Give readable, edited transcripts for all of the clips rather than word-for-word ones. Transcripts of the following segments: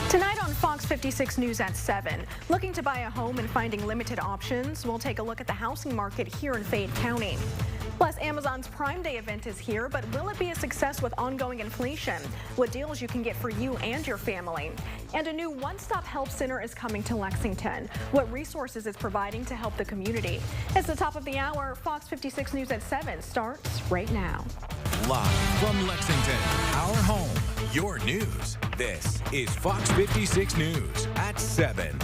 Tonight on Fox 56 News at 7, looking to buy a home and finding limited options, we'll take a look at the housing market here in Fayette County. Plus, Amazon's Prime Day event is here, but will it be a success with ongoing inflation? What deals you can get for you and your family? And a new one-stop help center is coming to Lexington. What resources it's providing to help the community? It's the top of the hour. Fox 56 News at 7 starts right now. Live from Lexington, our home, your news. This is Fox 56 News at 7.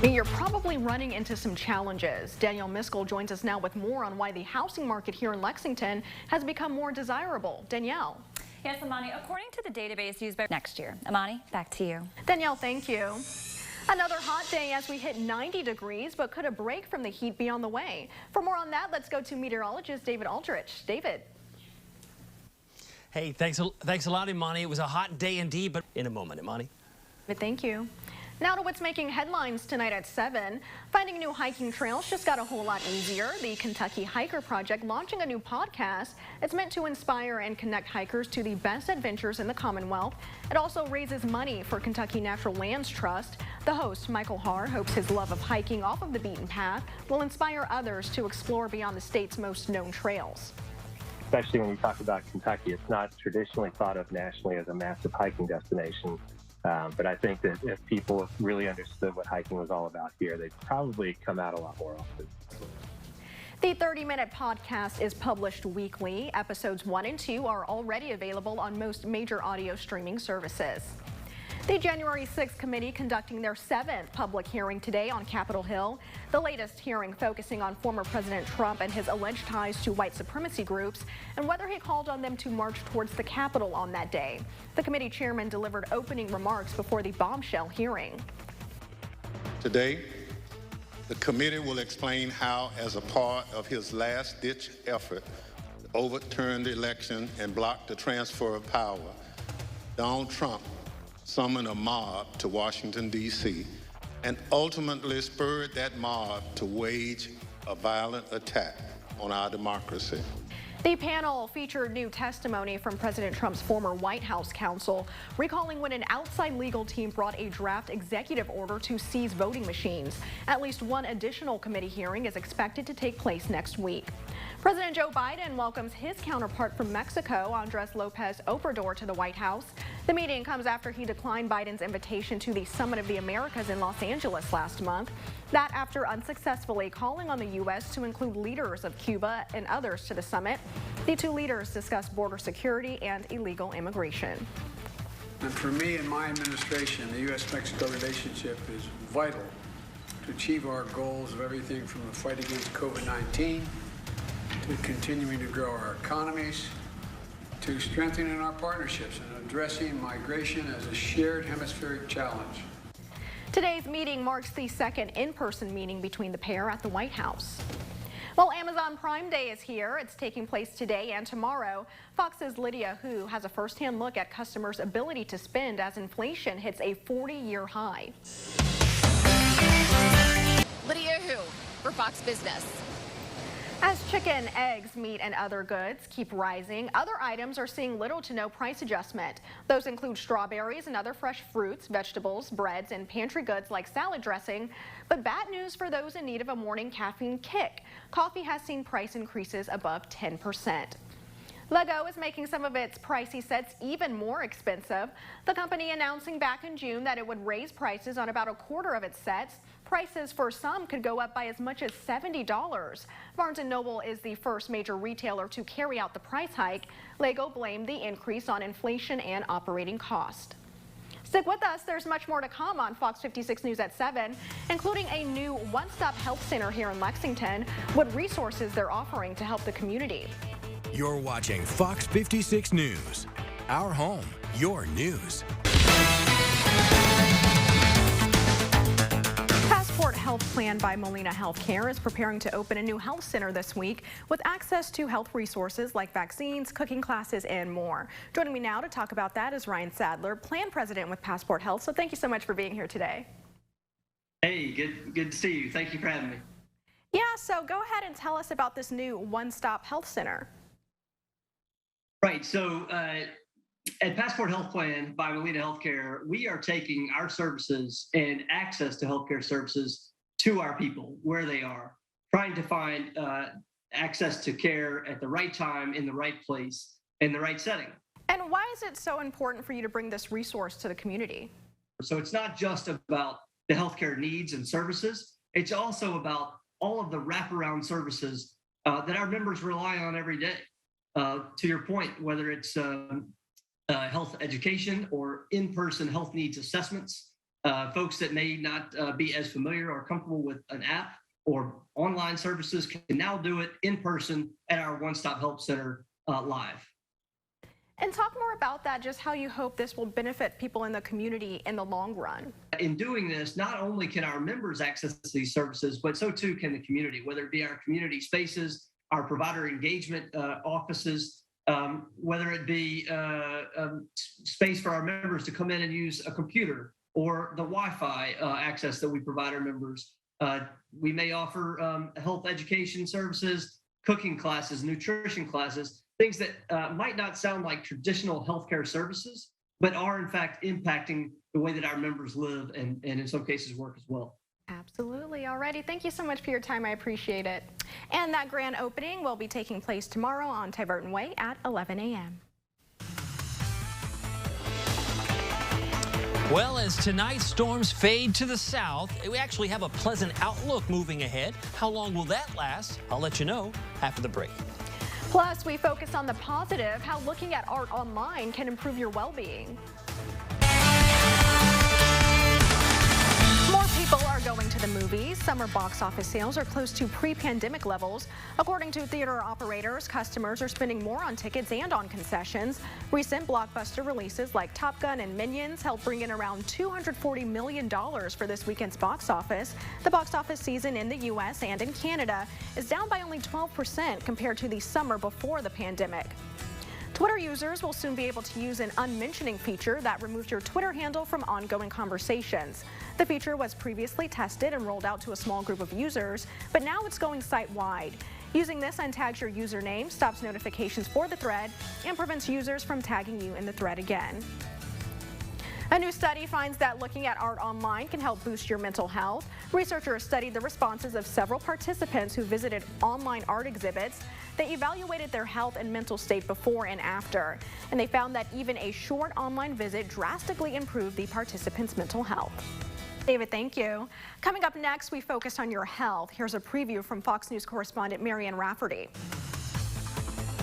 You're probably running into some challenges. Danielle Miskell joins us now with more on why the housing market here in Lexington has become more desirable. Danielle. Yes, Amani, according to the database used by next year. Amani, back to you. Danielle, thank you. Another hot day as we hit 90 degrees, but could a break from the heat be on the way? For more on that, let's go to meteorologist David Aldrich. David. Hey, thanks a lot, Imani. It was a hot day indeed, but in a moment, Imani. Thank you. Now to what's making headlines tonight at 7. Finding new hiking trails just got a whole lot easier. The Kentucky Hiker Project launching a new podcast. It's meant to inspire and connect hikers to the best adventures in the Commonwealth. It also raises money for Kentucky Natural Lands Trust. The host, Michael Harr, hopes his love of hiking off of the beaten path will inspire others to explore beyond the state's most known trails. Especially when you talk about Kentucky, it's not traditionally thought of nationally as a massive hiking destination. But I think that if people really understood what hiking was all about here, they'd probably come out a lot more often. The 30-minute podcast is published weekly. Episodes 1 and 2 are already available on most major audio streaming services. The January 6th committee conducting their 7th public hearing today on Capitol Hill. The latest hearing focusing on former President Trump and his alleged ties to white supremacy groups and whether he called on them to march towards the Capitol on that day. The committee chairman delivered opening remarks before the bombshell hearing. Today, the committee will explain how, as a part of his last-ditch effort to overturn the election and block the transfer of power, Donald Trump summoned a mob to Washington, D.C., and ultimately spurred that mob to wage a violent attack on our democracy. The panel featured new testimony from President Trump's former White House counsel, recalling when an outside legal team brought a draft executive order to seize voting machines. At least one additional committee hearing is expected to take place next week. President Joe Biden welcomes his counterpart from Mexico, Andres Lopez Obrador, to the White House. The meeting comes after he declined Biden's invitation to the Summit of the Americas in Los Angeles last month. That after unsuccessfully calling on the U.S. to include leaders of Cuba and others to the summit. The two leaders discussed border security and illegal immigration. And for me and my administration, the U.S.-Mexico relationship is vital to achieve our goals of everything from the fight against COVID-19 to continuing to grow our economies, to strengthening our partnerships and addressing migration as a shared hemispheric challenge. Today's meeting marks the second in-person meeting between the pair at the White House. Well, Amazon Prime Day is here. It's taking place today and tomorrow. Fox's Lydia Hu has a first-hand look at customers' ability to spend as inflation hits a 40-year high. Lydia Hu for Fox Business. As chicken, eggs, meat, and other goods keep rising, other items are seeing little to no price adjustment. Those include strawberries and other fresh fruits, vegetables, breads, and pantry goods like salad dressing. But bad news for those in need of a morning caffeine kick. Coffee has seen price increases above 10%. Lego is making some of its pricey sets even more expensive. The company announcing back in June that it would raise prices on about a quarter of its sets. Prices for some could go up by as much as $70. Barnes & Noble is the first major retailer to carry out the price hike. Lego blamed the increase on inflation and operating cost. Stick with us. There's much more to come on Fox 56 News at 7, including a new one-stop health center here in Lexington, what resources they're offering to help the community. You're watching Fox 56 News, our home, your news. Passport Health Plan by Molina Healthcare is preparing to open a new health center this week with access to health resources like vaccines, cooking classes, and more. Joining me now to talk about that is Ryan Sadler, plan president with Passport Health. So thank you so much for being here today. Hey, good to see you. Thank you for having me. Yeah, so go ahead and tell us about this new one-stop health center. Right. So At Passport Health Plan by Molina Healthcare, we are taking our services and access to healthcare services to our people where they are, trying to find access to care at the right time, in the right place, in the right setting. And why is it so important for you to bring this resource to the community? So it's not just about the healthcare needs and services, it's also about all of the wraparound services that our members rely on every day. To your point, whether it's health education or in-person health needs assessments, folks that may not be as familiar or comfortable with an app or online services can now do it in person at our one-stop help center live. And talk more about that, just how you hope this will benefit people in the community in the long run. In doing this, not only can our members access these services, but so too can the community, whether it be our community spaces, our provider engagement offices, whether it be space for our members to come in and use a computer or the Wi-Fi access that we provide our members. We may offer health education services, cooking classes, nutrition classes, things that might not sound like traditional healthcare services, but are in fact impacting the way that our members live and in some cases work as well. Absolutely. Alrighty. Thank you so much for your time. I appreciate it. And that grand opening will be taking place tomorrow on Tiverton Way at 11 a.m. Well, as tonight's storms fade to the south, we actually have a pleasant outlook moving ahead. How long will that last? I'll let you know after the break. Plus, we focus on the positive, how looking at art online can improve your well-being. More people are going to the movies. Summer box office sales are close to pre-pandemic levels. According to theater operators, customers are spending more on tickets and on concessions. Recent blockbuster releases like Top Gun and Minions helped bring in around $240 million for this weekend's box office. The box office season in the U.S. and in Canada is down by only 12% compared to the summer before the pandemic. Twitter users will soon be able to use an unmentioning feature that removes your Twitter handle from ongoing conversations. The feature was previously tested and rolled out to a small group of users, but now it's going site-wide. Using this untags your username, stops notifications for the thread, and prevents users from tagging you in the thread again. A new study finds that looking at art online can help boost your mental health. Researchers studied the responses of several participants who visited online art exhibits. They evaluated their health and mental state before and after, and they found that even a short online visit drastically improved the participants' mental health. David, thank you. Coming up next, we focus on your health. Here's a preview from Fox News correspondent Marianne Rafferty.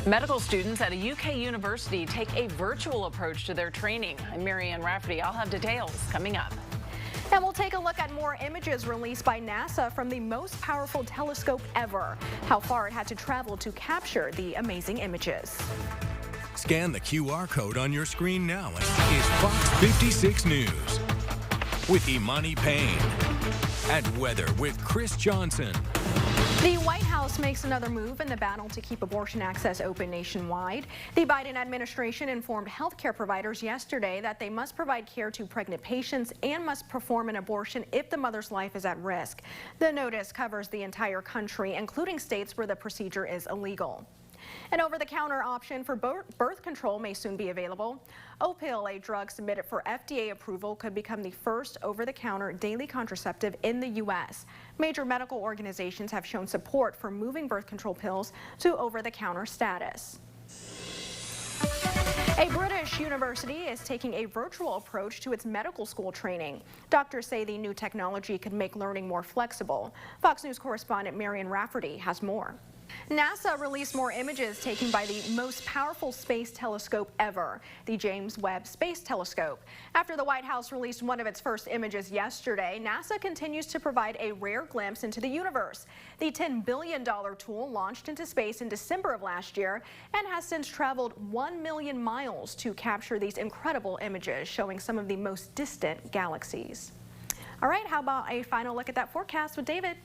Medical students at a UK university take a virtual approach to their training. I'm Marianne Rafferty. I'll have details coming up. And we'll take a look at more images released by NASA from the most powerful telescope ever. How far it had to travel to capture the amazing images. Scan the QR code on your screen now. Is Fox 56 News with Imani Payne and weather with Chris Johnson. The White House makes another move in the battle to keep abortion access open nationwide. The Biden administration informed healthcare providers yesterday that they must provide care to pregnant patients and must perform an abortion if the mother's life is at risk. The notice covers the entire country, including states where the procedure is illegal. An over-the-counter option for birth control may soon be available. Opill, a drug submitted for FDA approval, could become the first over-the-counter daily contraceptive in the U.S. Major medical organizations have shown support for moving birth control pills to over-the-counter status. A British university is taking a virtual approach to its medical school training. Doctors say the new technology could make learning more flexible. Fox News correspondent Marianne Rafferty has more. NASA released more images taken by the most powerful space telescope ever, the James Webb Space Telescope. After the White House released one of its first images yesterday, NASA continues to provide a rare glimpse into the universe. The $10 billion tool launched into space in December of last year and has since traveled 1 million miles to capture these incredible images showing some of the most distant galaxies. All right, how about a final look at that forecast with David?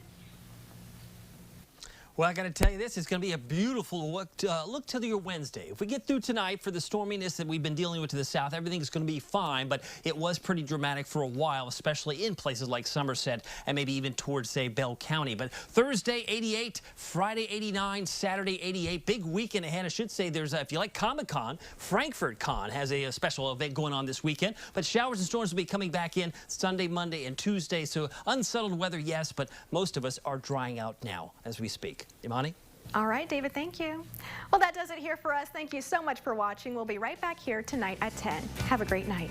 Well, I got to tell you this, it's going to be a beautiful look to your Wednesday. If we get through tonight for the storminess that we've been dealing with to the south, everything's going to be fine, but it was pretty dramatic for a while, especially in places like Somerset and maybe even towards, say, Bell County. But Thursday, 88, Friday, 89, Saturday, 88. Big weekend ahead. I should say there's, if you like Comic-Con, Frankfurt Con has a special event going on this weekend. But showers and storms will be coming back in Sunday, Monday, and Tuesday. So unsettled weather, yes, but most of us are drying out now as we speak. Imani? All right, David, thank you. Well, that does it here for us. Thank you so much for watching. We'll be right back here tonight at 10. Have a great night.